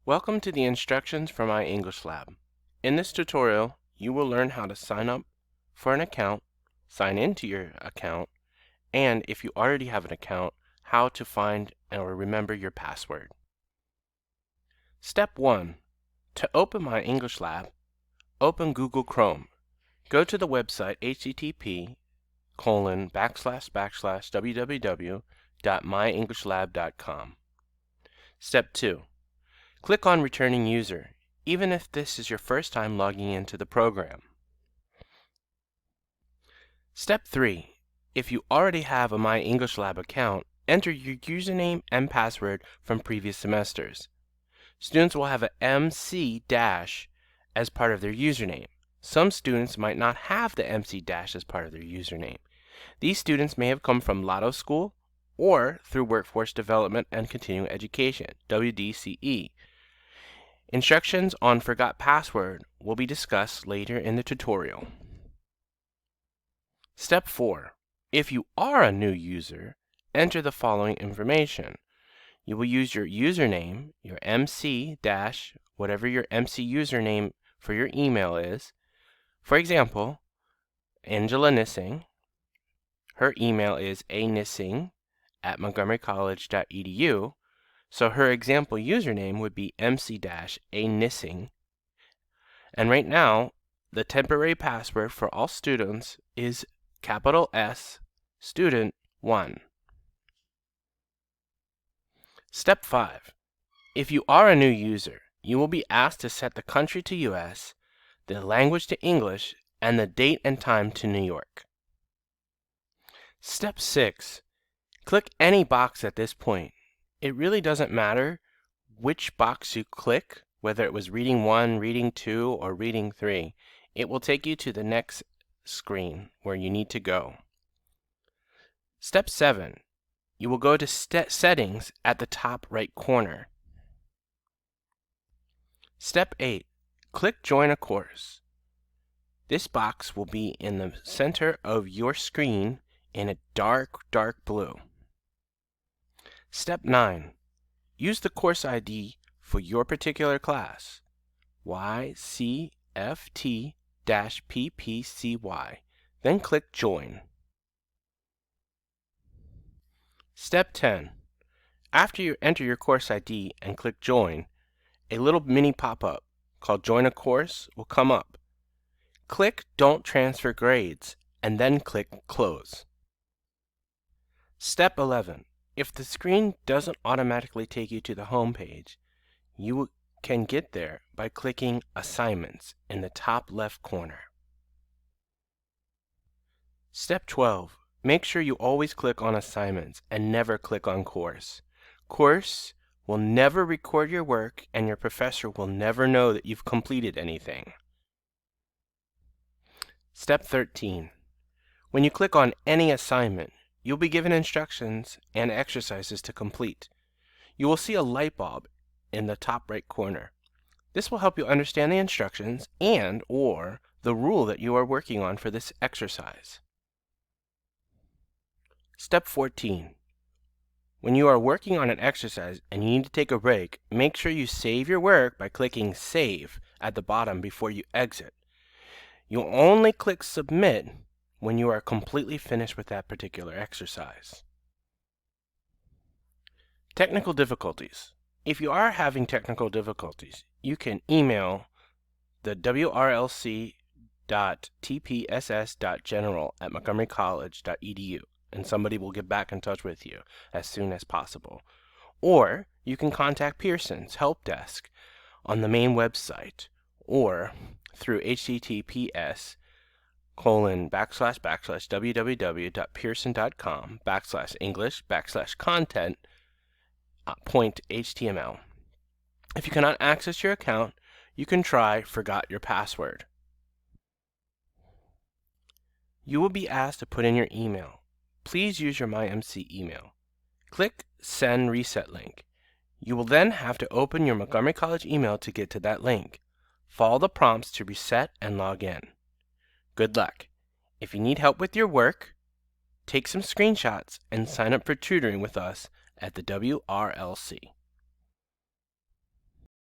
Welcome to the instructions for My English Lab. In this tutorial, you will learn how to sign up for an account, sign into your account, and if you already have an account, how to find or remember your password. Step 1. To open My English Lab, open Google Chrome. Go to the website http://www.myenglish.lab.com. Step 2. Click on Returning User, even if this is your first time logging into the program. Step 3. If you already have a My English Lab account, enter your username and password from previous semesters. Students will have an MC- as part of their username. Some students might not have the MC- as part of their username. These students may have come from Lotto School or through Workforce Development and Continuing Education, WDCE. Instructions on Forgot Password will be discussed later in the tutorial. Step 4. If you are a new user, enter the following information. You will use your username, your MC- whatever your MC username for your email is. For example, Angela Nissing, her email is anissing@montgomerycollege.edu. So her example username would be MC-anissing. And right now, the temporary password for all students is capital S student 1. Step 5. If you are a new user, you will be asked to set the country to US, the language to English, and the date and time to New York. Step 6. Click any box at this point. It really doesn't matter which box you click, whether it was reading 1, reading 2, or reading 3. It will take you to the next screen where you need to go. Step 7. You will go to Settings at the top right corner. Step 8. Click Join a Course. This box will be in the center of your screen in a dark blue. Step 9. Use the course ID for your particular class, YCFT-PPCY. Then click Join. Step 10. After you enter your course ID and click Join, a little mini pop-up called Join a Course will come up. Click Don't Transfer Grades and then click Close. Step 11. If the screen doesn't automatically take you to the home page, you can get there by clicking Assignments in the top left corner. Step 12. Make sure you always click on Assignments and never click on Course. Course will never record your work and your professor will never know that you've completed anything. Step 13. When you click on any assignment, you'll be given instructions and exercises to complete. You will see a light bulb in the top right corner. This will help you understand the instructions and/or the rule that you are working on for this exercise. Step 14. When you are working on an exercise and you need to take a break, make sure you save your work by clicking Save at the bottom before you exit. You'll only click Submit when you are completely finished with that particular exercise. Technical difficulties. If you are having technical difficulties, you can email the wrlc.tpss.general@montgomerycollege.edu and somebody will get back in touch with you as soon as possible. Or you can contact Pearson's help desk on the main website or through https://www.pearson.com/english/content.html. If you cannot access your account, you can try Forgot Your Password. You will be asked to put in your email. Please use your MyMC email. Click Send Reset Link. You will then have to open your Montgomery College email to get to that link. Follow the prompts to reset and log in. Good luck. If you need help with your work, take some screenshots and sign up for tutoring with us at the WRLC.